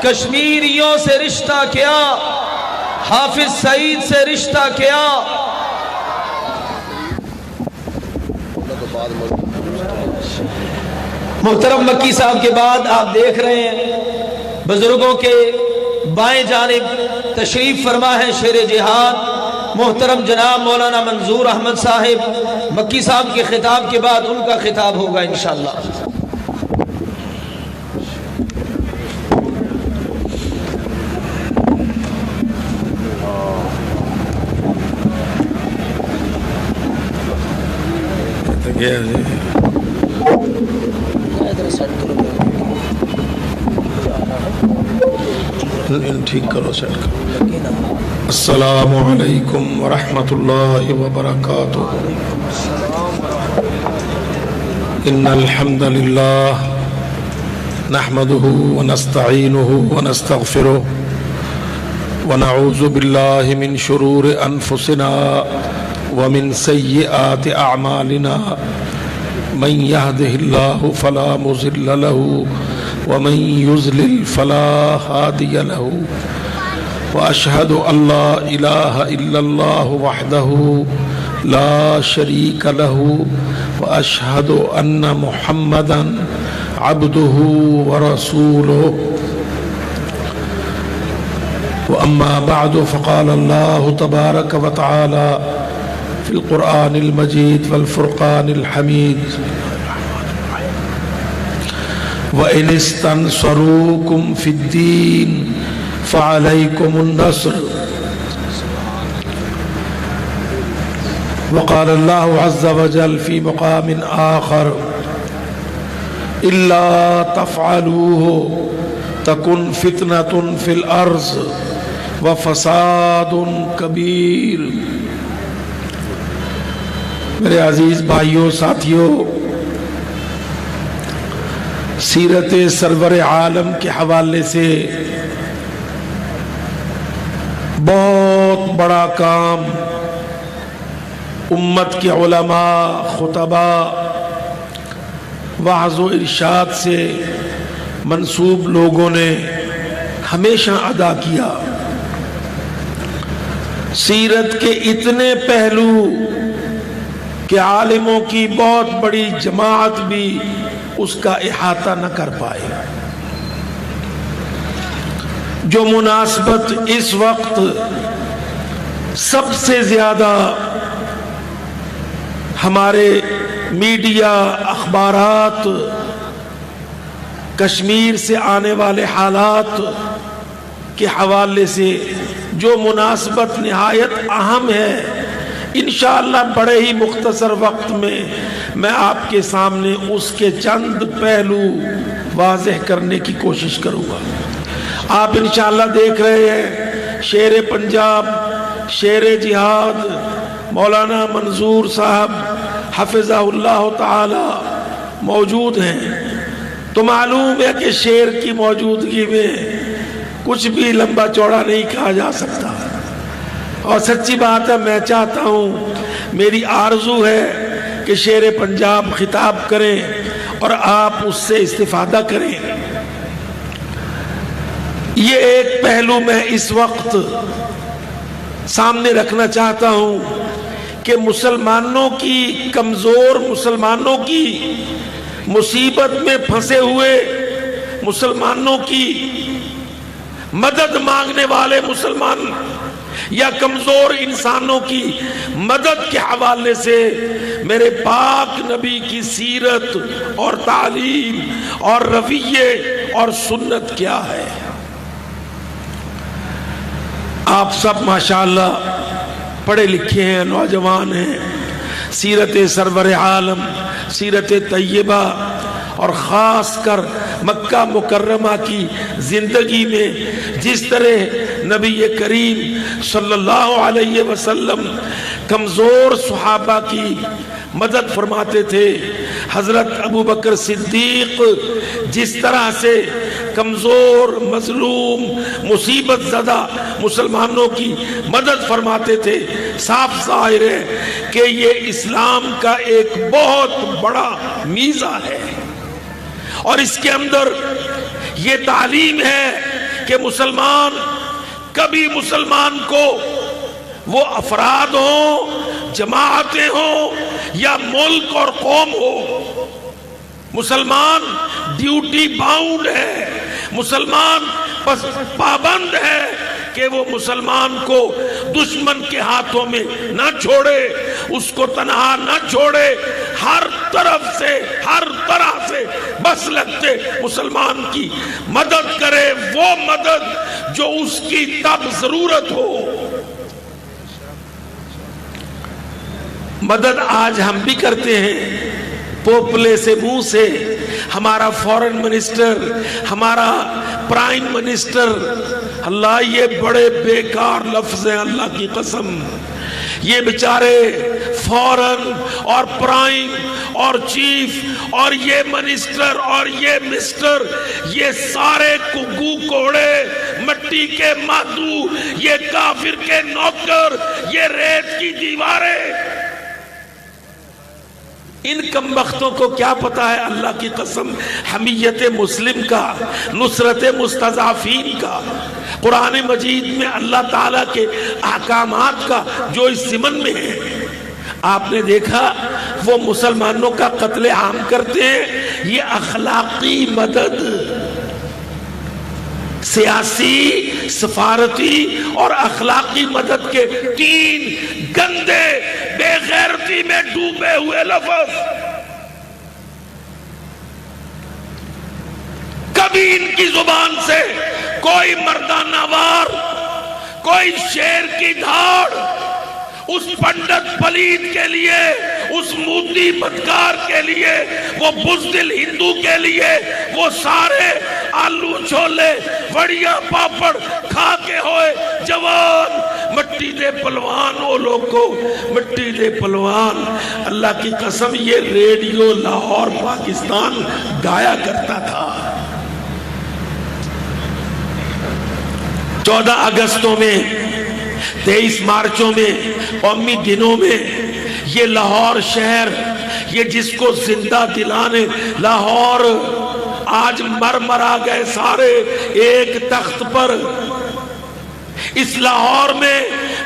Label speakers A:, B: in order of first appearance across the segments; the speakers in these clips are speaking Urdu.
A: کشمیریوں سے رشتہ کیا، حافظ سعید سے رشتہ کیا۔ محترم مکی صاحب کے بعد آپ دیکھ رہے ہیں بزرگوں کے بائیں جانب تشریف فرما ہے شیر جہاد محترم جناب مولانا منظور احمد صاحب۔ مکی صاحب کے خطاب کے بعد ان کا خطاب ہوگا انشاءاللہ۔
B: ٹھیک کرو، سیٹ کرو۔ السلام علیکم ورحمۃ اللہ وبرکاتہ۔ ان الحمد للہ نحمده ونستعینه ونستغفره ونعوذ باللہ من شرور انفسنا ومن سیئات اعمالنا، من يهده الله فلا مضل له ومن يضلل فلا هادي له، واشهد ان لا اله الا الله وحده لا شريك له، واشهد ان محمدا عبده ورسوله، واما بعد فقال الله تبارك وتعالى في القرآن المجيد والفرقان الحميد: وإن استنصروكم في الدين فعليكم النصر، وقال الله عز وجل في مقام آخر: إلا تفعلوه تكن فتنة في الأرض وفساد كبير۔ میرے عزیز بھائیوں، ساتھیوں، سیرت سرور عالم کے حوالے سے بہت بڑا کام امت کے علماء، خطباء، وعظ و ارشاد سے منسوب لوگوں نے ہمیشہ ادا کیا۔ سیرت کے اتنے پہلو کہ عالموں کی بہت بڑی جماعت بھی اس کا احاطہ نہ کر پائے۔ جو مناسبت اس وقت سب سے زیادہ ہمارے میڈیا، اخبارات، کشمیر سے آنے والے حالات کے حوالے سے جو مناسبت نہایت اہم ہے، انشاءاللہ بڑے ہی مختصر وقت میں آپ کے سامنے اس کے چند پہلو واضح کرنے کی کوشش کروں گا۔ آپ انشاءاللہ دیکھ رہے ہیں شیر پنجاب، شیر جہاد مولانا منظور صاحب حفظہ اللہ تعالی موجود ہیں، تو معلوم ہے کہ شیر کی موجودگی میں کچھ بھی لمبا چوڑا نہیں کہا جا سکتا، اور سچی بات ہے میں چاہتا ہوں، میری آرزو ہے کہ شیر پنجاب خطاب کریں اور آپ اس سے استفادہ کریں۔ یہ ایک پہلو میں اس وقت سامنے رکھنا چاہتا ہوں کہ مسلمانوں کی، کمزور مسلمانوں کی، مصیبت میں پھنسے ہوئے مسلمانوں کی، مدد مانگنے والے مسلمان یا کمزور انسانوں کی مدد کے حوالے سے میرے پاک نبی کی سیرت اور تعلیم اور رویے اور سنت کیا ہے۔ آپ سب ماشاءاللہ پڑھے لکھے ہیں، نوجوان ہیں، سیرت سرور عالم، سیرت طیبہ اور خاص کر مکہ مکرمہ کی زندگی میں جس طرح نبی کریم صلی اللہ علیہ وسلم کمزور صحابہ کی مدد فرماتے تھے، حضرت ابو بکر صدیق جس طرح سے کمزور، مظلوم، مصیبت زدہ مسلمانوں کی مدد فرماتے تھے، صاف ظاہر ہے کہ یہ اسلام کا ایک بہت بڑا میزہ ہے، اور اس کے اندر یہ تعلیم ہے کہ مسلمان کبھی مسلمان کو وہ افراد ہوں، جماعتیں ہوں یا ملک اور قوم ہو، مسلمان ڈیوٹی باؤنڈ ہے، مسلمان پابند ہے کہ وہ مسلمان کو دشمن کے ہاتھوں میں نہ چھوڑے، اس کو تنہا نہ چھوڑے، ہر طرف سے ہر طرح سے بس لگتے مسلمان کی مدد کرے، وہ مدد جو اس کی تب ضرورت ہو۔ مدد آج ہم بھی کرتے ہیں، پوپلے سے منہ سے، ہمارا فورن منسٹر، ہمارا پرائم منسٹر، اللہ یہ بڑے بیکار لفظ ہیں، اللہ کی قسم، یہ بیچارے فورن اور پرائم اور چیف اور یہ منسٹر اور یہ مسٹر، یہ سارے کگو کوڑے، مٹی کے مادو، یہ کافر کے نوکر، یہ ریت کی دیواریں، ان کم بختوں کو کیا پتا ہے اللہ کی قسم حمیت مسلم کا، نصرت مستضعفین کا، قرآن مجید میں اللہ تعالیٰ کے احکامات کا جو اس ضمن میں ہے۔ آپ نے دیکھا وہ مسلمانوں کا قتل عام کرتے ہیں، یہ اخلاقی مدد، سیاسی، سفارتی اور اخلاقی مدد کے تین گندے بے غیرتی میں ڈوبے ہوئے لفظ، کبھی ان کی زبان سے کوئی مردانہ وار، کوئی شیر کی دھاڑ اس پنڈت پلید کے لیے، اس موتی بدکار کے لیے، وہ بزدل ہندو کے لیے، وہ سارے آلو چھولے وڑیا پاپڑ کھا کے ہوئے جوان، مٹی دے پلوان، وہ لوگوں مٹی دے پلوان، اللہ کی قسم یہ ریڈیو لاہور پاکستان گایا کرتا تھا۔ 14 اگستوں میں، 23 مارچوں میں، قومی دنوں میں، یہ لاہور شہر، یہ جس کو زندہ دلانے لاہور آج مر مرا گئے سارے ایک تخت پر، اس لاہور میں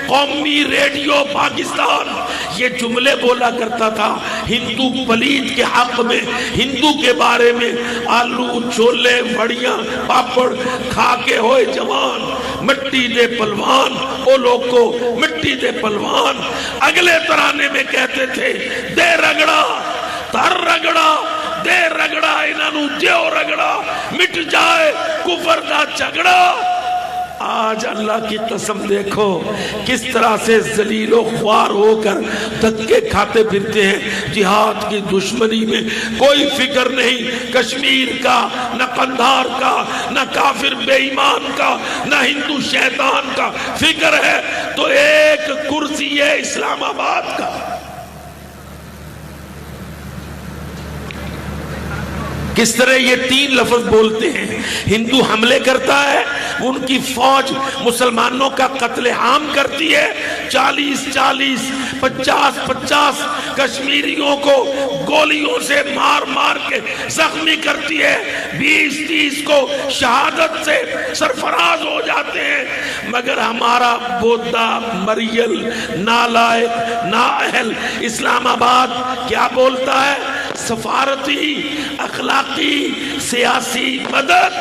B: قومی ریڈیو پاکستان یہ جملے بولا کرتا تھا ہندو پلید کے حق میں، ہندو کے بارے میں، آلو چھولے وڑیاں پاپڑ کھا کے ہوئے جوان، مٹی دے پلوان، او لوگوں مٹی دے پلوان۔ اگلے ترانے میں کہتے تھے دے رگڑا تر رگڑا، دے رگڑا انہوں دیو رگڑا، مٹ جائے کفر دا جھگڑا۔ آج اللہ کی قسم دیکھو کس طرح سے ذلیل و خوار ہو کر دھکے کھاتے پھرتے ہیں، جہاد کی دشمنی میں کوئی فکر نہیں، کشمیر کا، نہ قندھار کا، نہ کافر بے ایمان کا، نہ ہندو شیطان کا فکر ہے تو ایک کرسی ہے اسلام آباد کا۔ کس طرح یہ 3 لفظ بولتے ہیں، ہندو حملے کرتا ہے، ان کی فوج مسلمانوں کا قتل عام کرتی ہے، 40 50 کشمیریوں کو گولیوں سے مار مار کے زخمی کرتی ہے، 20 کو شہادت سے سرفراز ہو جاتے ہیں، مگر ہمارا بودھا مریل نالائق نااہل اسلام آباد کیا بولتا ہے؟ سفارتی، اخلاقی، سیاسی مدد۔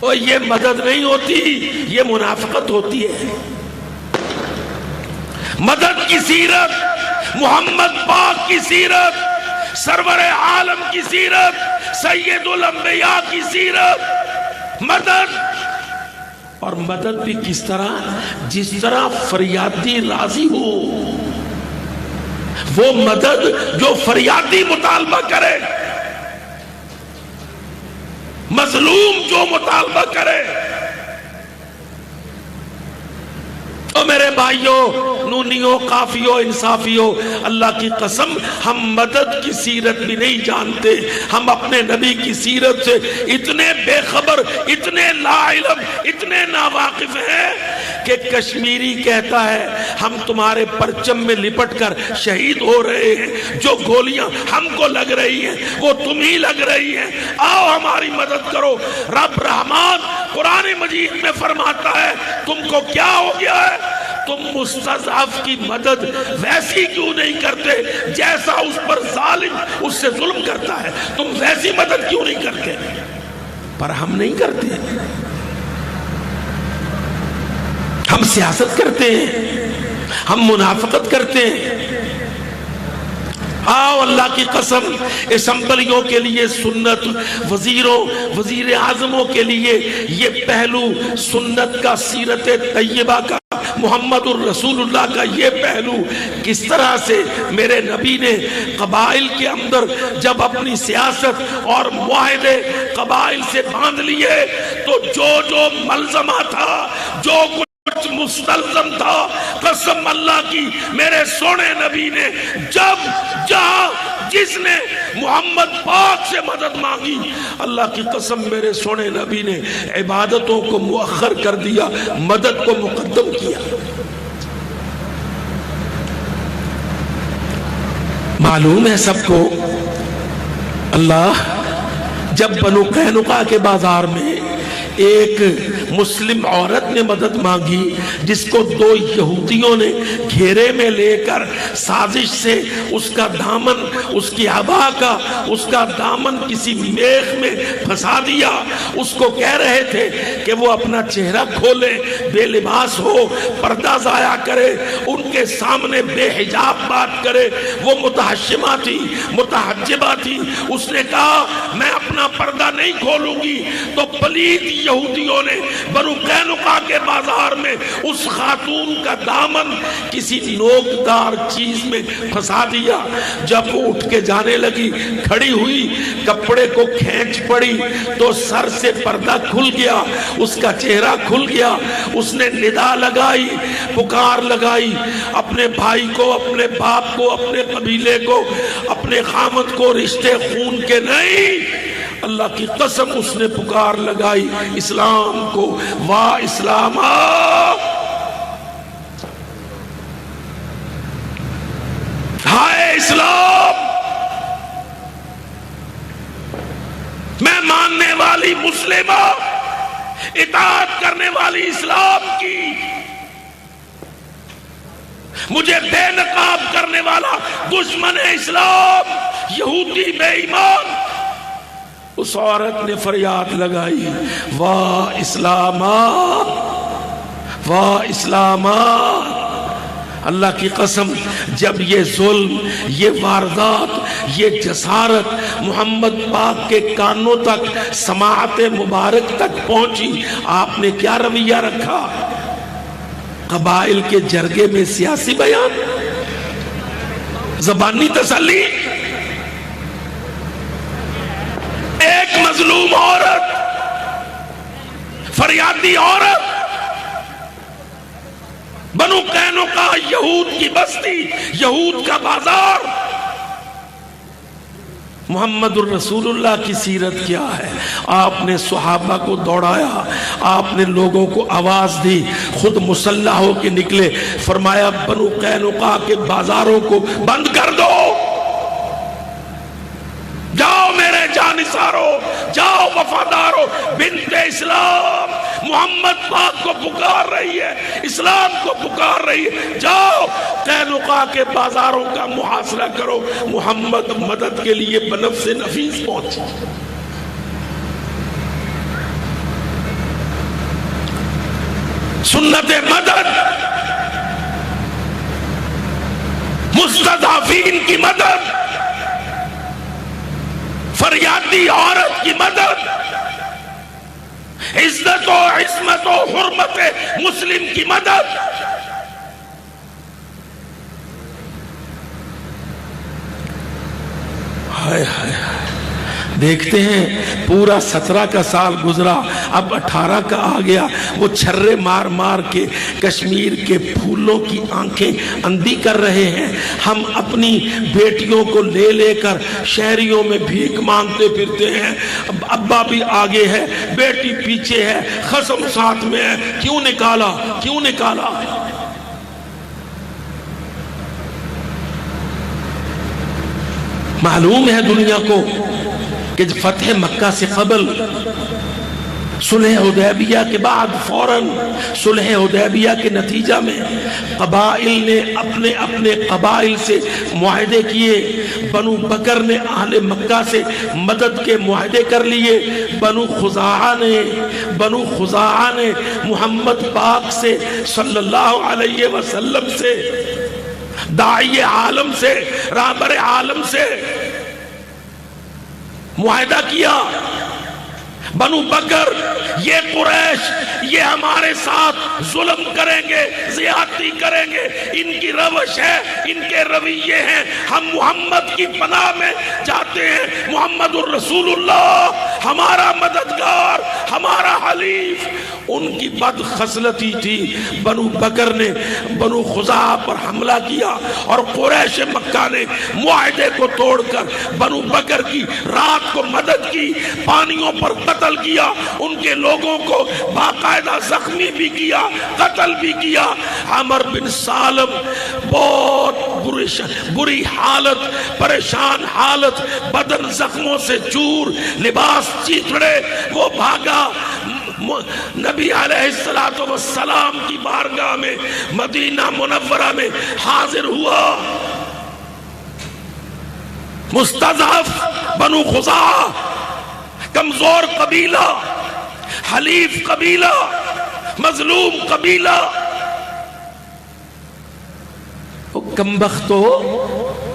B: اور یہ مدد نہیں ہوتی، یہ منافقت ہوتی ہے۔ مدد کی سیرت، محمد پاک کی سیرت، سرور عالم کی سیرت، سید الانبیاء کی سیرت، مدد، اور مدد بھی کس طرح؟ جس طرح فریادی راضی ہو، وہ مدد جو فریادی مطالبہ کرے، مظلوم جو مطالبہ کرے۔ او میرے بھائیوں، نونیوں، قافیوں، انصافیوں، اللہ کی قسم ہم مدد کی سیرت بھی نہیں جانتے. ہم اپنے نبی کی سیرت سے اتنے بے خبر، اتنے لا علم، اتنے ناواقف ہیں کہ کشمیری کہتا ہے ہم تمہارے پرچم میں لپٹ کر شہید ہو رہے ہیں. جو گولیاں ہم کو لگ رہی ہیں وہ تمہیں لگ رہی ہیں، آؤ ہماری مدد کرو. رب رحمان قرآن مجید میں فرماتا ہے تم کو کیا ہو گیا ہے؟ تم مستضعف کی مدد ویسی کیوں نہیں کرتے جیسا اس پر ظالم اس سے ظلم کرتا ہے؟ تم ویسی مدد کیوں نہیں کرتے؟ پر ہم نہیں کرتے. ہم سیاست کرتے ہیں، ہم منافقت کرتے ہیں. آؤ اللہ کی قسم اسمبلیوں کے لیے سنت، وزیروں، وزیر اعظموں کے لیے یہ پہلو سنت کا، سیرت طیبہ کا، محمد الرسول اللہ کا یہ پہلو کس طرح سے میرے نبی نے قبائل کے اندر جب اپنی سیاست اور معاہدے قبائل سے باندھ لیے تو جو ملزمہ تھا، جو کچھ مستلزم تھا، قسم اللہ کی میرے سونے نبی نے جب جہاں جس نے محمد پاک سے مدد مانگی، اللہ کی قسم میرے سونے نبی نے عبادتوں کو مؤخر کر دیا، مدد کو مقدم کیا. معلوم ہے سب کو اللہ جب بنو قینقاع کے بازار میں ایک مسلم عورت نے مدد مانگی جس کو دو یہودیوں نے گھیرے میں لے کر سازش سے اس کا دامن، اس کی عبا کا اس کا دامن کسی میخ میں پھنسا دیا. اس کو کہہ رہے تھے کہ وہ اپنا چہرہ کھولے، بے لباس ہو، پردہ ضائع کرے، ان کے سامنے بے حجاب بات کرے. وہ متحشمہ تھی، متحجبہ تھی. اس نے کہا میں اپنا پردہ نہیں کھولوں گی. تو پلید یہودیوں نے بنو قینقاع کے بازار میں اس خاتون کا دامن کسی نوکدار چیز میں پھنسا دیا. جب وہ اٹھ کے جانے لگی، کھڑی ہوئی، کپڑے کو کھینچ پڑی تو سر سے پردہ کھل گیا، اس کا چہرہ کھل گیا. اس نے ندا لگائی، پکار لگائی اپنے بھائی کو، اپنے باپ کو، اپنے قبیلے کو، اپنے خامد کو، رشتے خون کے نہیں، اللہ کی قسم اس نے پکار لگائی اسلام کو. واہ اسلام، ہائے اسلام، میں ماننے والی مسلمہ، اطاعت کرنے والی اسلام کی، مجھے بے نقاب کرنے والا دشمن اسلام، یہودی بے ایمان. اس عورت نے فریاد لگائی واہ اسلاما، واہ اسلاما. اللہ کی قسم جب یہ ظلم، یہ واردات، یہ جسارت محمد پاک کے کانوں تک، سماعت مبارک تک پہنچی، آپ نے کیا رویہ رکھا؟ قبائل کے جرگے میں سیاسی بیان، زبانی تسلی. ایک مظلوم عورت، فریادی عورت، بنو قینقاع یہود کی بستی، یہود کا بازار. محمد الرسول اللہ کی سیرت کیا ہے؟ آپ نے صحابہ کو دوڑایا، آپ نے لوگوں کو آواز دی، خود مسلح ہو کے نکلے، فرمایا بنو قینقاع کے بازاروں کو بند کر دو. جاؤ میرے جانثارو، جاؤ وفادارو، بنت اسلام محمد پاک کو پکار رہی ہے، اسلام کو پکار رہی ہے. جاؤ قینقاع کے بازاروں کا محاصرہ کرو. محمد مدد کے لیے بنفس نفیس پہنچے. سنت مدد، مستضعفین کی مدد، فریادی عورت کی مدد، عزت و عصمت و حرمت مسلم کی مدد. ہائے ہائے دیکھتے ہیں پورا 17 کا سال گزرا، اب 18 کا آ گیا، وہ چھرے مار مار کے کشمیر کے پھولوں کی آنکھیں اندھی کر رہے ہیں۔ ہم اپنی بیٹیوں کو لے لے کر شہریوں میں بھیک مانگتے پھرتے ہیں، ابا بھی آگے ہے، بیٹی پیچھے ہے، خصم ساتھ میں ہے، کیوں نکالا؟ کیوں نکالا؟ معلوم ہے دنیا کو کہ فتح مکہ سے قبل صلح حدیبیہ کے بعد فوراً صلح حدیبیہ کے نتیجہ میں قبائل نے اپنے اپنے قبائل سے معاہدے کیے۔ بنو بکر نے اہل مکہ سے مدد کے معاہدے کر لیے، بنو خزاعہ نے محمد پاک سے صلی اللہ علیہ وسلم سے، داعی عالم سے، رہبر عالم سے معاہدہ کیا۔ بنو بکر، یہ قریش، یہ ہمارے ساتھ ظلم کریں گے، زیادتی کریں گے، ان کی روش ہے، ان کے رویے ہیں، ہم محمد کی پناہ میں جاتے ہیں، محمد الرسول اللہ ہمارا مددگار، ہمارا حلیف۔ ان کی بد خصلتی تھی، بنو بکر نے بنو خزاعہ پر حملہ کیا اور قریش مکہ نے معاہدے کو توڑ کر بنو بکر کی رات کو مدد کی، پانیوں پر قتل کیا، ان کے لوگوں کو باقاعدہ زخمی بھی کیا، قتل بھی کیا۔ عمر بن سالم بہت بری حالت، پریشان حالت، بدن زخموں سے چور، لباس چیتڑے، وہ بھاگا، نبی علیہ السلام کی بارگاہ میں مدینہ منورہ میں حاضر ہوا۔ مستضعف بنو خزاعہ، کمزور قبیلہ، حلیف قبیلہ، مظلوم قبیلہ، کمبختو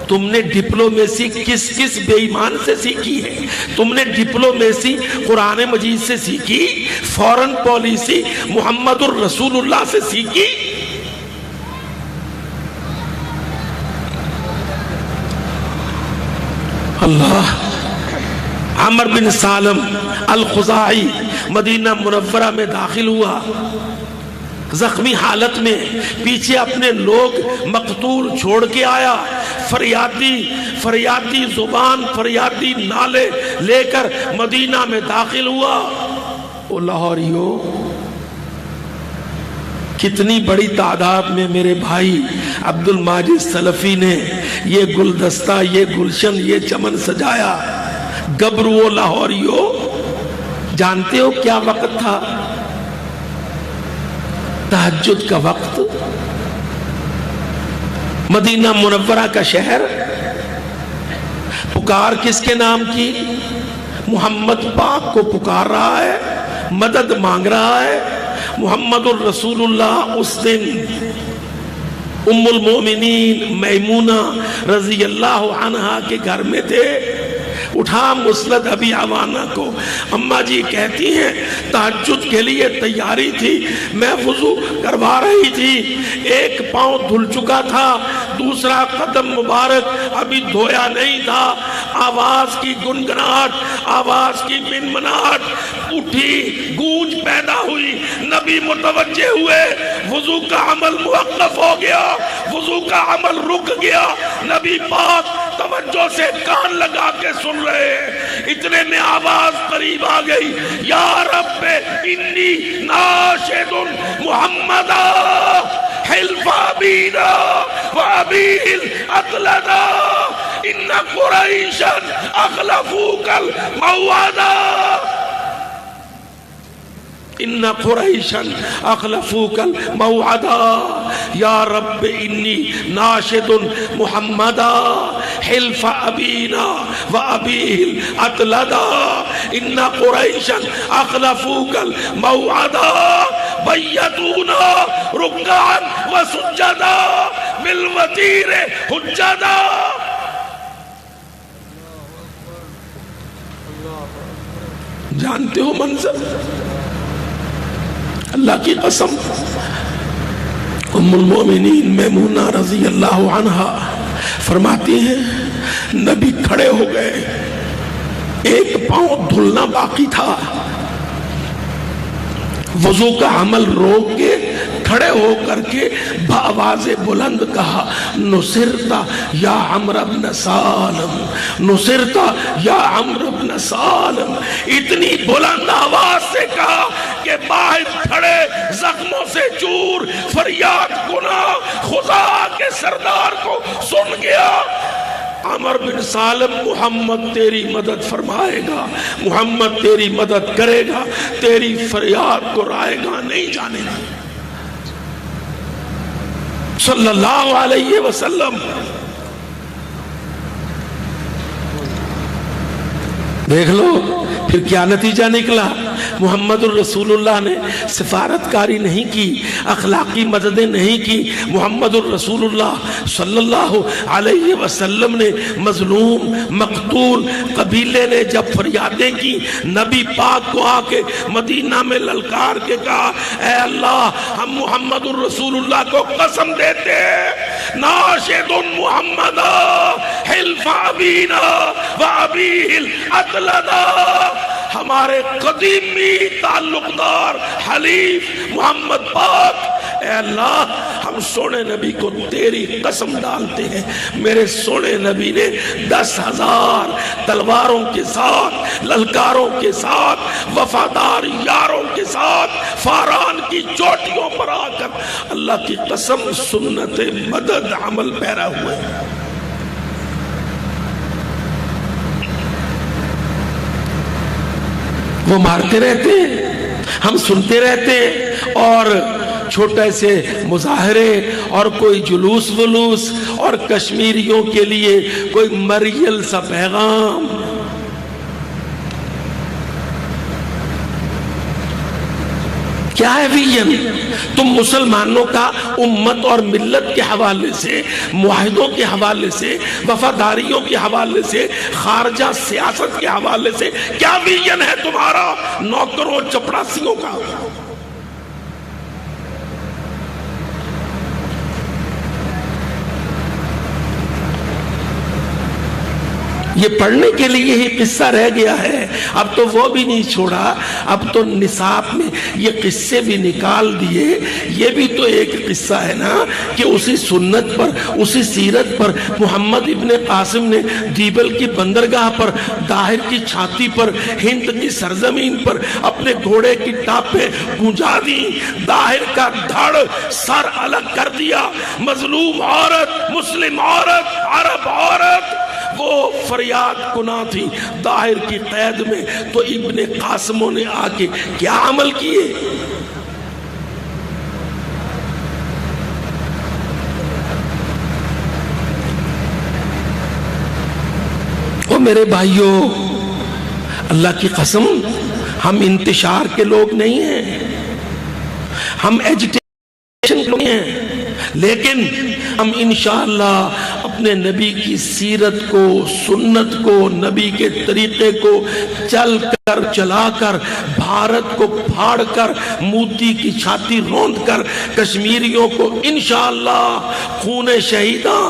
B: تم نے ڈپلومیسی کس کس بے ایمان سے سیکھی ہے؟ تم نے ڈپلومیسی قرآن مجید سے سیکھی، فورن پالیسی محمد الرسول اللہ سے سیکھی۔ اللہ، عمر بن سالم الخزاعی مدینہ منورہ میں داخل ہوا، زخمی حالت میں، پیچھے اپنے لوگ مقتول چھوڑ کے آیا، فریادی زبان، فریادی نالے لے کر مدینہ میں داخل ہوا۔ او لاہوریو، کتنی بڑی تعداد میں میرے بھائی عبد الماجد سلفی نے یہ گلدستہ، یہ گلشن، یہ چمن سجایا۔ گبرو لاہوریو، جانتے ہو کیا وقت تھا؟ تہجد کا وقت، مدینہ منورہ کا شہر، پکار کس کے نام کی؟ محمد پاک کو پکار رہا ہے، مدد مانگ رہا ہے۔ محمد الرسول اللہ اس دن ام المؤمنین میمونہ رضی اللہ عنہا کے گھر میں تھے۔ اٹھا مسند ابی عوانہ کو، اماں جی کہتی ہیں تہجد کے لیے تیاری تھی، میں وضو کروا رہی تھی، ایک پاؤں دھل چکا تھا، دوسرا قدم مبارک ابھی دھویا نہیں تھا، آواز کی گنگناہٹ، آواز کی منمناہٹ اٹھی، گونج پیدا ہوئی، نبی متوجہ ہوئے، وضو کا عمل موقف ہو گیا، وضو کا عمل رک گیا، نبی پاک توجہ سے کان لگا کے سن رہے ہیں، اتنے میں آواز قریب آ گئی، یا رب انی ناشد محمدا حلف ابینا و ابیہ الاطلدا ان قریشا اخلفوک الموعدا ان قریشا اخلفوک الموعدا یا رب انی ناشد محمدا حلف ابینا و ابیہ الاطلدا ان قریشا اخلفوک الموعدا بیتونا رکعا و سجدا بالوتیر حجدا۔ جانتے ہو منظر؟ اللہ کی قسم، ام المومنین میمونہ رضی اللہ عنہا فرماتی ہیں نبی کھڑے ہو گئے، ایک پاؤں دھلنا باقی تھا، وضو کا عمل روک کے کھڑے ہو کر کے بآواز بلند کہا، نصرتا یا عمرو بن سالم، نصرتا یا عمرو بن سالم، اتنی بلند آواز سے کہا کہ باہر کھڑے زخموں سے چور فریاد گنا خدا کے سردار کو سن گیا۔ عمر بن سالم، محمد تیری مدد فرمائے گا، محمد تیری مدد کرے گا، تیری فریاد کو رائے گا نہیں جانے گا، صلی اللہ علیہ وسلم۔ دیکھ لو پھر کیا نتیجہ نکلا۔ محمد الرسول اللہ نے سفارتکاری نہیں کی، اخلاقی مددیں نہیں کی۔ محمد الرسول اللہ صلی اللہ علیہ وسلم نے مظلوم مقتول قبیلے نے جب فریادیں کی، نبی پاک کو آ کے مدینہ میں للکار کے کہا، اے اللہ ہم محمد الرسول اللہ کو قسم دیتے ہیں، ناشد محمد حلف ابینا و ابیہ الاطلدا، ہمارے قدیمی تعلق دار حلیف محمد پاک، اے اللہ ہم سونے نبی کو تیری قسم ڈالتے ہیں، میرے سونے نبی نے 10,000 تلواروں کے ساتھ، للکاروں کے ساتھ، وفادار یاروں کے ساتھ فاران کی چوٹیوں پر آ کر اللہ کی قسم سنت مدد عمل پیرا ہوئے۔ وہ مارتے رہتے ہیں، ہم سنتے رہتے ہیں، اور چھوٹے سے مظاہرے اور کوئی جلوس ولوس اور کشمیریوں کے لیے کوئی مریل سا پیغام۔ کیا ہے ویژن؟ تم مسلمانوں کا امت اور ملت کے حوالے سے، معاہدوں کے حوالے سے، وفاداریوں کے حوالے سے، خارجہ سیاست کے حوالے سے کیا ویژن ہے تمہارا؟ نوکروں چپڑاسیوں کا۔ یہ پڑھنے کے لیے ہی قصہ رہ گیا ہے، اب تو وہ بھی نہیں چھوڑا، اب تو نصاب میں یہ قصے بھی نکال دیے۔ یہ بھی تو ایک قصہ ہے نا کہ اسی سنت پر، اسی سیرت پر محمد ابن قاسم نے دیبل کی بندرگاہ پر، داہر کی چھاتی پر، ہند کی سرزمین پر اپنے گھوڑے کی ٹاپیں گونجا دی، داہر کا دھڑ سر الگ کر دیا، مظلوم عورت، مسلم عورت، عرب عورت وہ فریاد کنا تھی داہر کی قید میں، تو ابن قاسموں نے آ کے کیا عمل کیے؟ او میرے بھائیوں، اللہ کی قسم ہم انتشار کے لوگ نہیں ہیں، ہم ایجیٹیشن کے لوگ ہیں، لیکن ہم انشاءاللہ اپنے نبی کی سیرت کو، سنت کو، نبی کے طریقے کو چل کر، چلا کر، بھارت کو پھاڑ کر، موتی کی چھاتی روند کر، کشمیریوں کو انشاءاللہ خون شہیداں،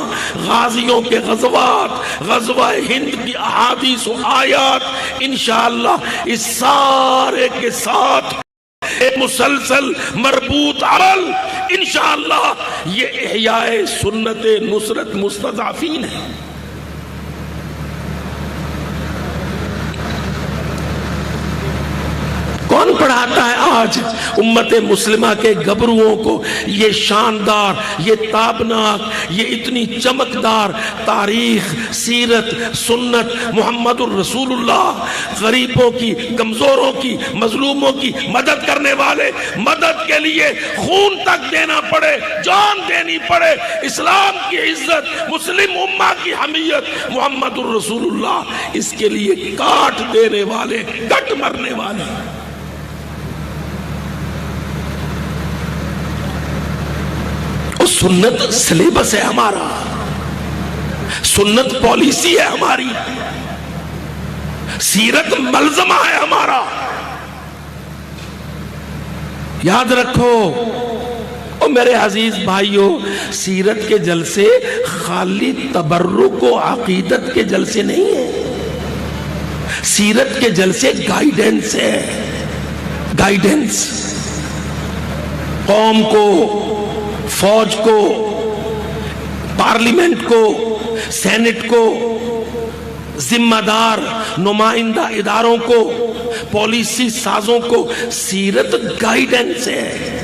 B: غازیوں کے غزوات، غزوہ ہند کی احادیث و آیات، انشاءاللہ اس سارے کے ساتھ ایک مسلسل مربوط عمل، انشاءاللہ یہ احیاء سنت نصرت مستضعفین ہے۔ کون پڑھاتا ہے آج امت مسلمہ کے گبروؤں کو یہ شاندار، یہ تابناک، یہ اتنی چمکدار تاریخ، سیرت، سنت محمد الرسول اللہ؟ غریبوں کی، کمزوروں کی، مظلوموں کی مدد کرنے والے، مدد کے لیے خون تک دینا پڑے، جان دینی پڑے، اسلام کی عزت، مسلم امہ کی حمیت، محمد الرسول اللہ، اس کے لیے کاٹ دینے والے، کٹ مرنے والے۔ سنت سلیبس ہے ہمارا، سنت پالیسی ہے ہماری، سیرت ملزمہ ہے ہمارا۔ یاد رکھو او میرے عزیز بھائیوں، سیرت کے جلسے خالی تبرک و عقیدت کے جلسے نہیں ہیں، سیرت کے جلسے گائیڈنس ہے، گائیڈنس، قوم کو، فوج کو، پارلیمنٹ کو، سینٹ کو، ذمہ دار نمائندہ اداروں کو، پالیسی سازوں کو سیرت گائیڈنس ہے۔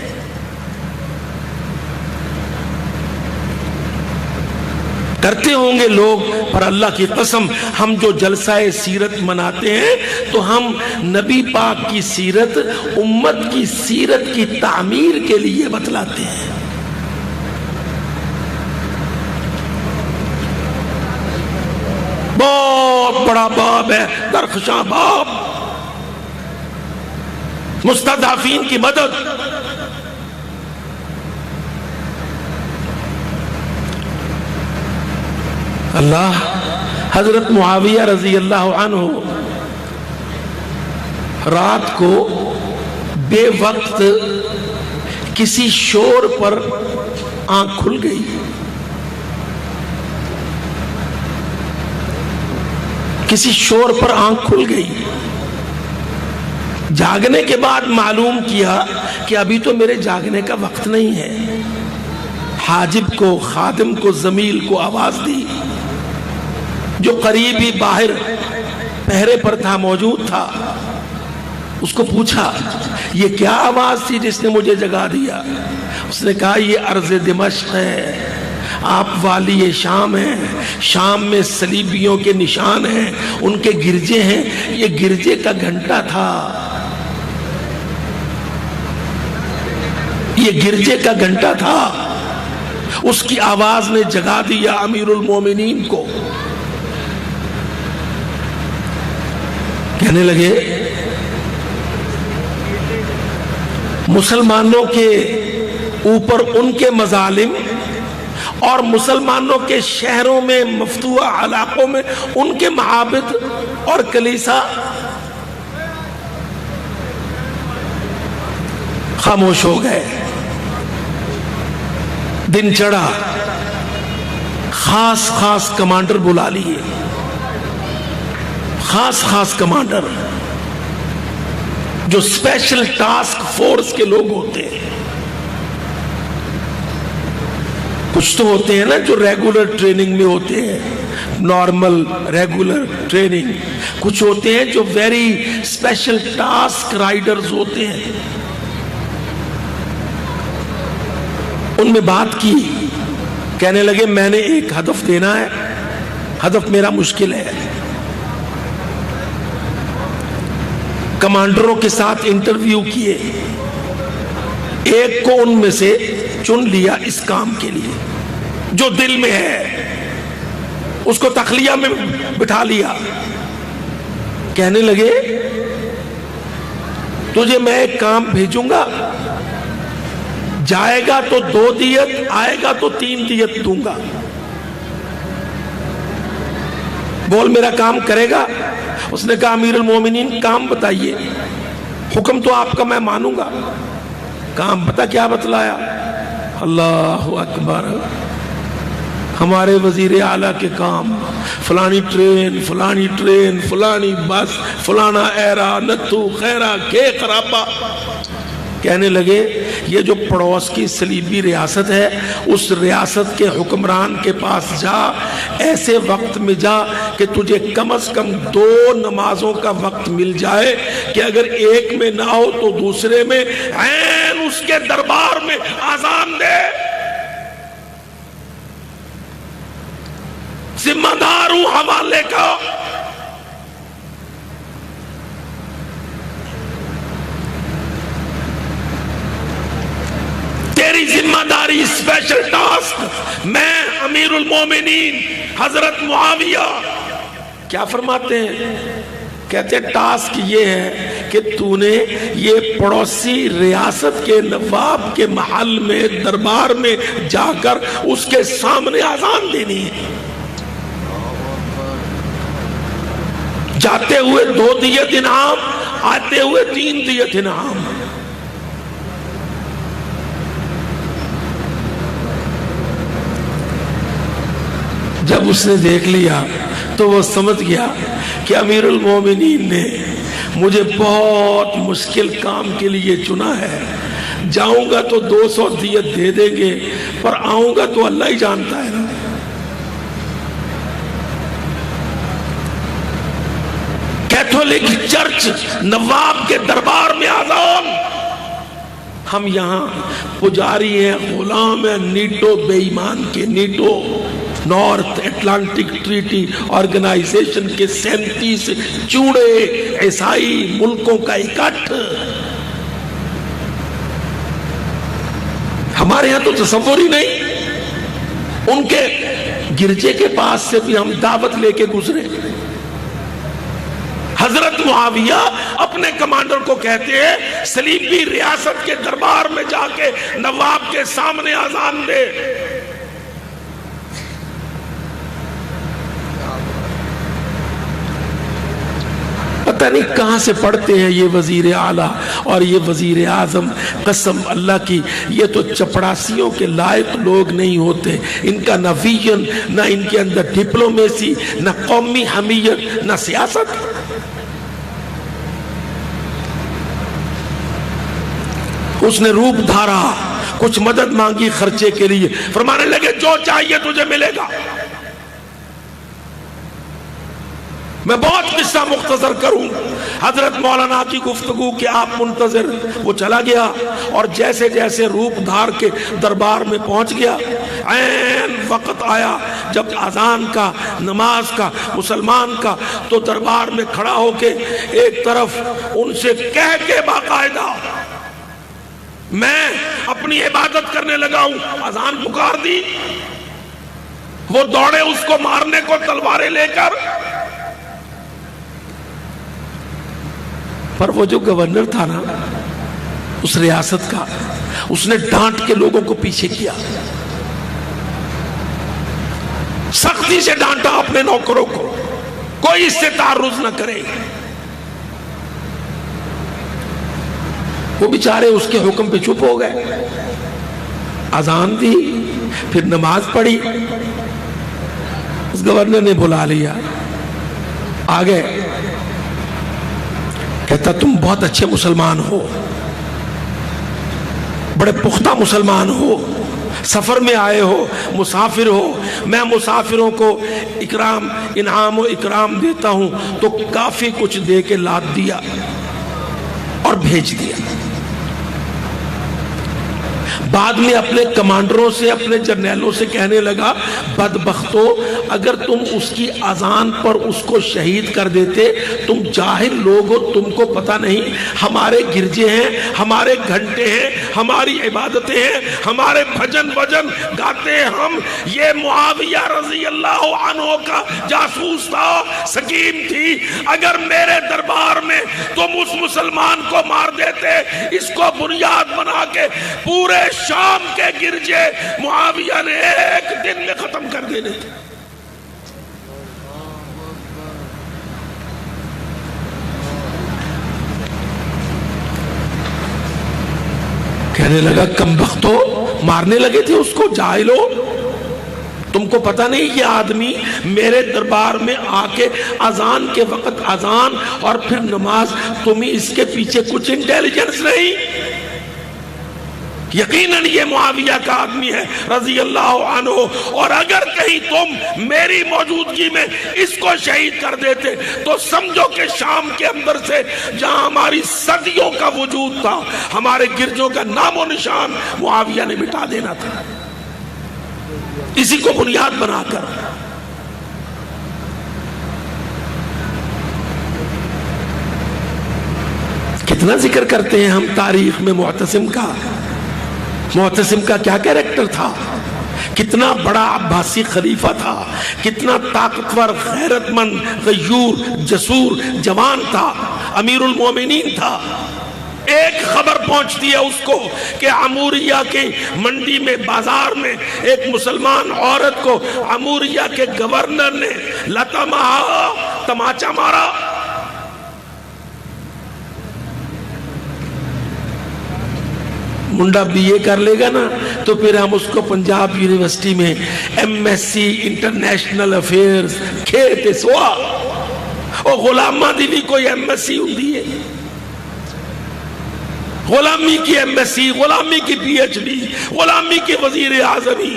B: کرتے ہوں گے لوگ، پر اللہ کی قسم ہم جو جلسہ سیرت مناتے ہیں تو ہم نبی پاک کی سیرت، امت کی سیرت کی تعمیر کے لیے بتلاتے ہیں۔ بہت بڑا باب ہے، درخشاں باب، مستضعفین کی مدد۔ اللہ، حضرت معاویہ رضی اللہ عنہ رات کو بے وقت کسی شور پر آنکھ کھل گئی، کسی شور پر آنکھ کھل گئی۔ جاگنے کے بعد معلوم کیا کہ ابھی تو میرے جاگنے کا وقت نہیں ہے۔ حاجب کو، خادم کو، زمیل کو آواز دی، جو قریب ہی باہر پہرے پر تھا، موجود تھا، اس کو پوچھا یہ کیا آواز تھی جس نے مجھے جگا دیا؟ اس نے کہا یہ ارض دمشق ہے، آپ والی شام ہیں، شام میں صلیبیوں کے نشان ہیں، ان کے گرجے ہیں، یہ گرجے کا گھنٹہ تھا، یہ گرجے کا گھنٹہ تھا۔ اس کی آواز نے جگا دیا امیر المومنین کو۔ کہنے لگے مسلمانوں کے اوپر ان کے مظالم اور مسلمانوں کے شہروں میں، مفتوحہ علاقوں میں ان کے معابد اور کلیسا خاموش ہو گئے۔ دن چڑھا، خاص خاص کمانڈر بلا لیے، خاص خاص کمانڈر جو اسپیشل ٹاسک فورس کے لوگ ہوتے ہیں۔ کچھ تو ہوتے ہیں نا جو ریگولر ٹریننگ میں ہوتے ہیں، نارمل ریگولر ٹریننگ، کچھ ہوتے ہیں جو ویری اسپیشل ٹاسک رائڈرز ہوتے ہیں۔ ان میں بات کی، کہنے لگے میں نے ایک ہدف دینا ہے، ہدف میرا مشکل ہے۔ کمانڈروں کے ساتھ انٹرویو کیے، ایک کو ان میں سے چن لیا اس کام کے لیے، جو دل میں ہے اس کو تخلیہ میں بٹھا لیا۔ کہنے لگے تجھے میں ایک کام بھیجوں گا، جائے گا تو 2 دیت، آئے گا تو 3 دیت دوں گا، بول میرا کام کرے گا؟ اس نے کہا امیر المومنین کام بتائیے، حکم تو آپ کا میں مانوں گا، کام پتہ کیا بتلایا؟ اللہ اکبر، ہمارے وزیر اعلیٰ کے کام، فلانی ٹرین، فلانی ٹرین، فلانی بس، فلانا ایرا، نتھو خیرہ کے خرابہ۔ کہنے لگے یہ جو پڑوس کی صلیبی ریاست ہے، اس ریاست کے حکمران کے پاس جا، ایسے وقت میں جا کہ تجھے کم از کم 2 نمازوں کا وقت مل جائے کہ اگر ایک میں نہ ہو تو دوسرے میں عین اس کے دربار میں آذان دے۔ ذمہ دار ہوں حوالے کا۔ تیری ذمہ داری، اسپیشل ٹاسک۔ میں امیر المومنین حضرت معاویہ کیا فرماتے ہیں؟ کہتے ہیں ٹاسک یہ ہے کہ تو نے یہ پڑوسی ریاست کے نواب کے محل میں، دربار میں جا کر اس کے سامنے اذان دینی ہے۔ جاتے ہوئے 2 دیت انعام، آتے ہوئے 3 دیت انعام۔ جب اس نے دیکھ لیا تو وہ سمجھ گیا کہ امیر المومنین نے مجھے بہت مشکل کام کے لیے چنا ہے. جاؤں گا تو 200 دیت دے دیں گے، پر آؤں گا تو اللہ ہی جانتا ہے نا. کیتھولک چرچ نواب کے دربار میں آزان. ہم یہاں پجاری ہیں، غلام ہیں نیٹو بے ایمان کے. NATO North Atlantic Treaty Organization کے 37 چوڑے عیسائی ملکوں کا اکٹھ. ہمارے یہاں تو تصور ہی نہیں. ان کے گرجے کے پاس سے بھی ہم دعوت لے کے گزرے. حضرت معاویہ اپنے کمانڈر کو کہتے ہیں صلیبی ریاست کے دربار میں جا کے نواب کے سامنے اذان دے. پتہ نہیں کہاں سے پڑھتے ہیں یہ وزیر اعلیٰ اور یہ وزیر اعظم. قسم اللہ کی یہ تو چپڑاسیوں کے لائق لوگ نہیں ہوتے. ان کا نہ ویژن، نہ ان کے اندر ڈپلومیسی، نہ قومی حمیت، نہ سیاست. اس نے روپ دھارا، کچھ مدد مانگی خرچے کے لیے. فرمانے لگے جو چاہیے تجھے ملے گا. میں بہت قصہ مختصر کروں. حضرت مولانا کی گفتگو کہ آپ منتظر. وہ چلا گیا اور جیسے جیسے روپ دھار کے دربار میں پہنچ گیا، عین وقت آیا جب اذان کا، نماز کا، مسلمان کا، تو دربار میں کھڑا ہو کے ایک طرف ان سے کہہ کے باقاعدہ میں اپنی عبادت کرنے لگا ہوں. اذان پکار دی. وہ دوڑے اس کو مارنے کو تلواریں لے کر. پر وہ جو گورنر تھا نا اس ریاست کا، اس نے ڈانٹ کے لوگوں کو پیچھے کیا. سختی سے ڈانٹا اپنے نوکروں کو، کوئی اس سے تعرض نہ کرے. وہ بیچارے اس کے حکم پہ چپ ہو گئے. اذان دی، پھر نماز پڑھی. اس گورنر نے بلا لیا، آگے کہتا تم بہت اچھے مسلمان ہو، بڑے پختہ مسلمان ہو، سفر میں آئے ہو، مسافر ہو. میں مسافروں کو انعام و اکرام دیتا ہوں. تو کافی کچھ دے کے لاد دیا اور بھیج دیا. بعد میں اپنے کمانڈروں سے، اپنے جرنیلوں سے کہنے لگا بدبختو، اگر تم اس کی اذان پر اس کو شہید کر دیتے. تم جاہل لوگ ہو، تم کو پتہ نہیں ہمارے گرجے ہیں، ہمارے گھنٹے ہیں، ہماری عبادتیں ہیں، ہمارے بھجن وجن گاتے ہیں ہم. یہ معاویہ رضی اللہ عنہ کا جاسوس تھا، سکیم تھی. اگر میرے دربار میں تم اس مسلمان کو مار دیتے، اس کو بنیاد بنا کے پورے شام کے گرجے معاویہ نے ایک دن میں ختم کر دینے تھے. کہنے لگا کم بختو، مارنے لگے تھے اس کو. جاہلو، تم کو پتہ نہیں یہ آدمی میرے دربار میں آ کے اذان کے وقت اذان اور پھر نماز، تمہیں اس کے پیچھے کچھ انٹیلیجنس نہیں. یقیناً یہ معاویہ کا آدمی ہے رضی اللہ عنہ. اور اگر کہیں تم میری موجودگی میں اس کو شہید کر دیتے تو سمجھو کہ شام کے اندر سے جہاں ہماری صدیوں کا وجود تھا، ہمارے گرجوں کا نام و نشان معاویہ نے مٹا دینا تھا، اسی کو بنیاد بنا کر. کتنا ذکر کرتے ہیں ہم تاریخ میں معتصم کا. معتصم کا کیا کیریکٹر تھا، کتنا بڑا عباسی خلیفہ تھا، کتنا طاقتور، غیرت مند، غیور، جسور جوان تھا، امیر المومنین تھا. ایک خبر پہنچتی ہے اس کو کہ عموریہ کی منڈی میں، بازار میں ایک مسلمان عورت کو عموریہ کے گورنر نے تماچا مارا. منڈا BA کر لے گا نا تو پھر ہم اس کو پنجاب یونیورسٹی میں MSc انٹرنیشنل افیئرز کھیتے سوا اور غلامہ دی بھی کوئی MSc ہوندی ہے، غلامی کی MSc، غلامی کی PhD، غلامی کی وزیر اعظمی۔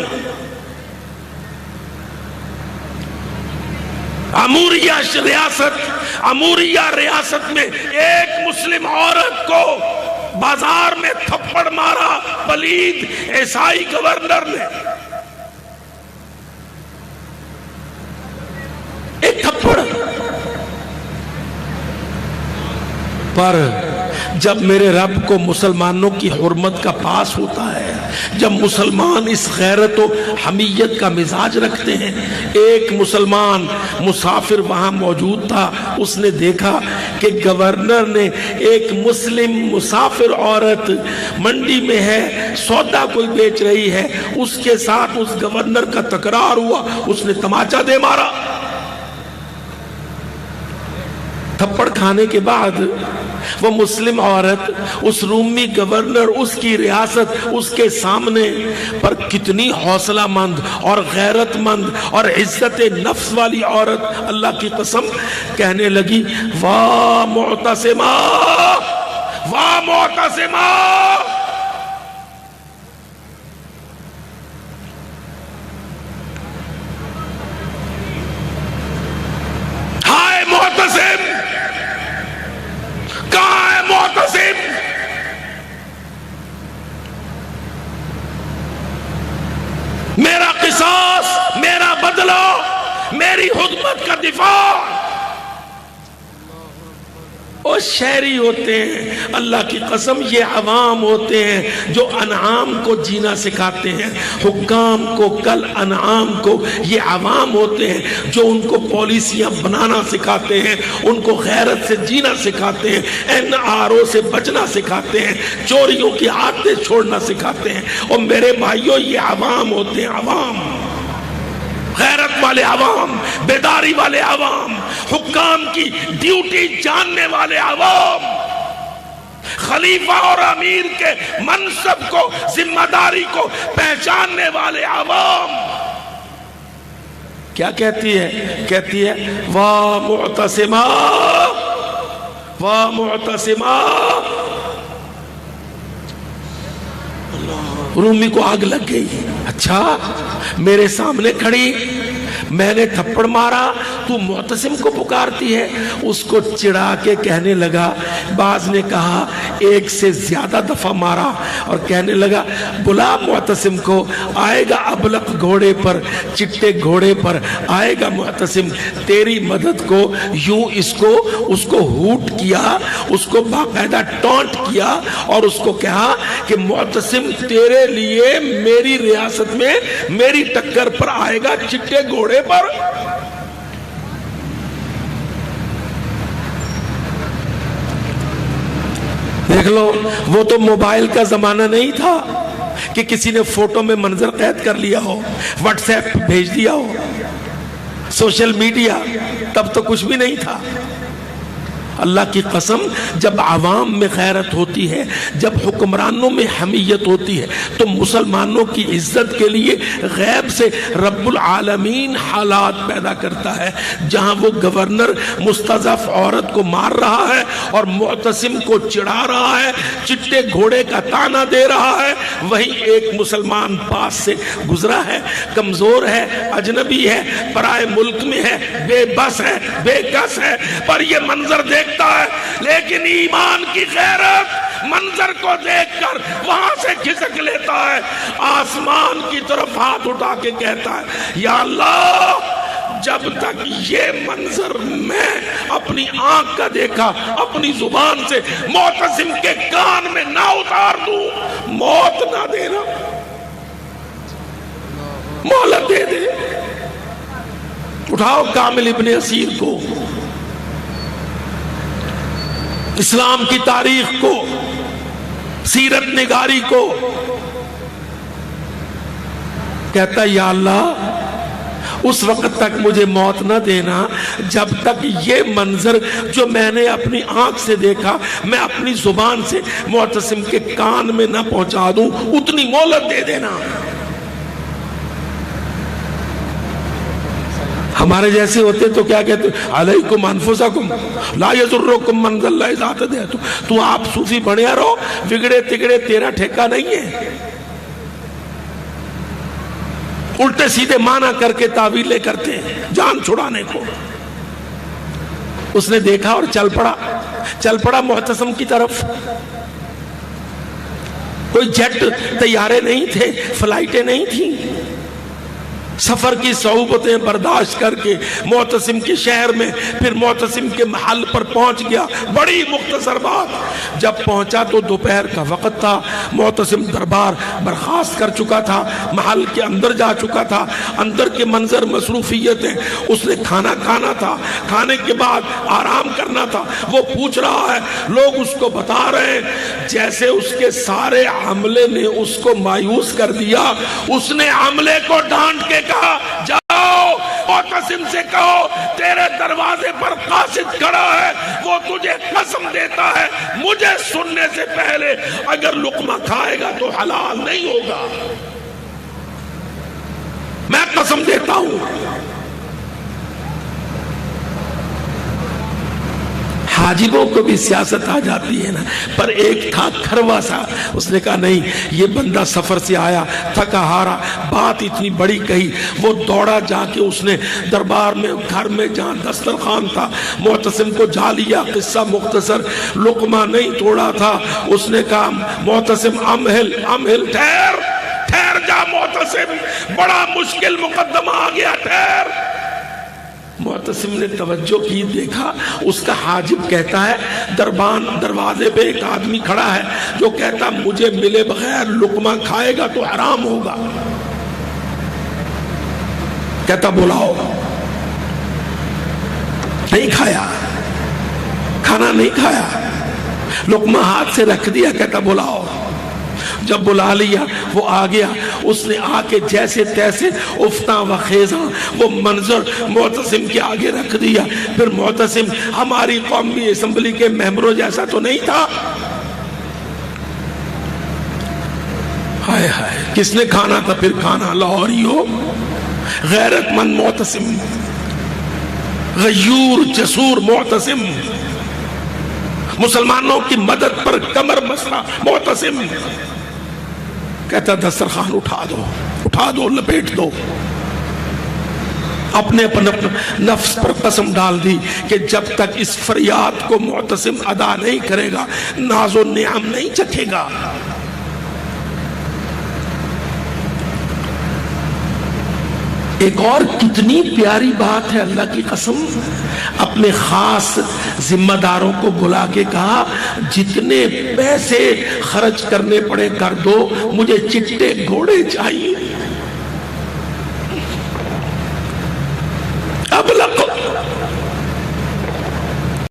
B: اموریہ ریاست میں ایک مسلم عورت کو بازار میں تھپڑ مارا پلید عیسائی گورنر نے، ایک تھپڑ۔ پر جب میرے رب کو مسلمانوں کی حرمت کا پاس ہوتا ہے، جب مسلمان اس غیرت و حمیت کا مزاج رکھتے ہیں، ایک مسلمان مسافر وہاں موجود تھا، اس نے دیکھا کہ گورنر نے ایک مسلم مسافر عورت منڈی میں ہے، سودا کوئی بیچ رہی ہے، اس کے ساتھ اس گورنر کا تکرار ہوا، اس نے تماچا دے مارا۔ تھپڑ کھانے کے بعد وہ مسلم عورت، اس رومی گورنر، اس کی ریاست، اس کے سامنے پر کتنی حوصلہ مند اور غیرت مند اور عزت نفس والی عورت، اللہ کی قسم، کہنے لگی واہ معتصمہ، واہ معتصمہ، ہائے معتصم، کہاں ہے معتصم؟ میرا قصاص، میرا بدلہ، میری حکومت کا دفاع۔ اور شہری ہوتے ہیں، اللہ کی قسم یہ عوام ہوتے ہیں جو انعام کو جینا سکھاتے ہیں، حکام کو کل انعام کو، یہ عوام ہوتے ہیں جو ان کو پالیسیاں بنانا سکھاتے ہیں، ان کو غیرت سے جینا سکھاتے ہیں، NRO سے بچنا سکھاتے ہیں، چوریوں کی عادتیں چھوڑنا سکھاتے ہیں۔ اور میرے بھائیوں یہ عوام ہوتے ہیں، عوام، غیرت والے عوام، بیداری والے عوام، حکام کی ڈیوٹی جاننے والے عوام، خلیفہ اور امیر کے منصب کو، ذمہ داری کو پہچاننے والے عوام۔ کیا کہتی ہے؟ کہتی ہے واہ معتصمہ، واہ معتصمہ۔ رومی کو آگ لگ گئی، اچھا میرے سامنے کھڑی، میں نے تھپڑ مارا، تو معتصم کو پکارتی ہے؟ اس کو چڑھا کے کہنے لگا، بعض نے کہا ایک سے زیادہ دفعہ مارا، اور کہنے لگا بلا معتصم کو، آئے گا ابلق گھوڑے پر، چٹے گھوڑے پر آئے گا معتصم تیری مدد کو۔ یوں اس کو ہوٹ کیا، اس کو باقاعدہ ٹونٹ کیا، اور اس کو کہا کہ معتصم تیرے لیے میری ریاست میں میری ٹکر پر آئے گا چٹے گھوڑے پر۔ دیکھ لو، وہ تو موبائل کا زمانہ نہیں تھا کہ کسی نے فوٹو میں منظر قید کر لیا ہو، واٹس ایپ بھیج دیا ہو، سوشل میڈیا، تب تو کچھ بھی نہیں تھا۔ اللہ کی قسم، جب عوام میں غیرت ہوتی ہے، جب حکمرانوں میں حمیت ہوتی ہے، تو مسلمانوں کی عزت کے لیے غیب سے رب العالمین حالات پیدا کرتا ہے۔ جہاں وہ گورنر مستضعف عورت کو مار رہا ہے اور معتصم کو چڑھا رہا ہے، چٹے گھوڑے کا تانا دے رہا ہے، وہیں ایک مسلمان پاس سے گزرا ہے، کمزور ہے، اجنبی ہے، پرائے ملک میں ہے، بے بس ہے، بے کس ہے، پر یہ منظر دیکھتا ہے، لیکن ایمان کی غیرت منظر کو دیکھ کر وہاں سے کھسک لیتا ہے، آسمان کی طرف ہاتھ اٹھا کے کہتا ہے یا اللہ، جب تک یہ منظر میں اپنی آنکھ کا دیکھا، اپنی زبان سے معتصم کے کان میں نہ اتار دوں، موت نہ دینا، مہلت دے دے۔ اٹھاؤ کامل ابن اسیر کو، اسلام کی تاریخ کو، سیرت نگاری کو، کہتا یا اللہ اس وقت تک مجھے موت نہ دینا جب تک یہ منظر جو میں نے اپنی آنکھ سے دیکھا میں اپنی زبان سے معتصم کے کان میں نہ پہنچا دوں، اتنی مہلت دے دینا۔ ہمارے جیسے ہوتے تو کیا کہتے علیکم انفسکم لا یضرکم من ضل اذا ہدیتم، تو آپ صوفی بنیا رہو، بگڑے تگڑے تیرا ٹھیکہ نہیں ہے۔ الٹے سیدھے معنی کر کے تعویلیں کرتے ہیں جان چھڑانے کو۔ اس نے دیکھا اور چل پڑا معتصم کی طرف۔ کوئی جیٹ طیارے نہیں تھے، فلائٹیں نہیں تھیں، سفر کی صعوبتیں برداشت کر کے معتصم کے شہر میں پھر معتصم کے محل پر پہنچ گیا۔ بڑی مختصر بات، جب پہنچا تو دوپہر کا وقت تھا، معتصم دربار برخاست کر چکا تھا، محل کے اندر جا چکا تھا، اندر کے منظر مصروفیتیں، اس نے کھانا کھانا تھا، کھانے کے بعد آرام کرنا تھا۔ وہ پوچھ رہا ہے، لوگ اس کو بتا رہے ہیں جیسے اس کے سارے عملے نے اس کو مایوس کر دیا۔ اس نے عملے کو ڈانٹ کے کہا، جاؤ معتصم سے کہو تیرے دروازے پر قاصد کھڑا ہے، وہ تجھے قسم دیتا ہے مجھے سننے سے پہلے اگر لقمہ کھائے گا تو حلال نہیں ہوگا، میں قسم دیتا ہوں۔ حاجبوں کو بھی سیاست آ جاتی ہے نا، پر ایک تھا کھروا سا، اس نے کہا نہیں، یہ بندہ سفر سے آیا تھکا ہارا، بات اتنی بڑی کہی، وہ دوڑا جا کے اس نے دربار میں گھر میں جہاں دسترخوان تھا معتصم کو جا لیا۔ قصہ مختصر، لقمہ نہیں توڑا تھا، اس نے کہا معتصم امہل ٹھہر جا معتصم، بڑا مشکل مقدمہ آ گیا، ٹھہر۔ معتصم نے توجہ کی، دیکھا اس کا حاجب کہتا ہے، دروازے پہ ایک آدمی کھڑا ہے جو کہتا مجھے ملے بغیر لقمہ کھائے گا تو حرام ہوگا۔ کہتا بلاؤ، نہیں کھایا، کھانا نہیں کھایا، لقمہ ہاتھ سے رکھ دیا، کہتا بلاؤ۔ جب بلا لیا وہ آ گیا، اس نے آ کے جیسے تیسے افتاں و خیزاں وہ منظر معتصم کے آگے رکھ دیا۔ پھر معتصم ہماری قومی اسمبلی کے ممبروں جیسا تو نہیں تھا، ہائے ہائے کس نے کھانا تھا پھر کھانا، لاہوری ہو، غیرت مند معتصم، غیور جسور معتصم، مسلمانوں کی مدد پر کمر بستہ معتصم، کہتا دسترخوان اٹھا دو لپیٹ دو۔ اپنے نفس پر قسم ڈال دی کہ جب تک اس فریاد کو معتصم ادا نہیں کرے گا ناز و نعم نہیں چکھے گا۔ ایک اور کتنی پیاری بات ہے، اللہ کی قسم، اپنے خاص ذمہ داروں کو بلا کے کہا جتنے پیسے خرچ کرنے پڑے کر دو، مجھے چٹے گھوڑے چاہیے۔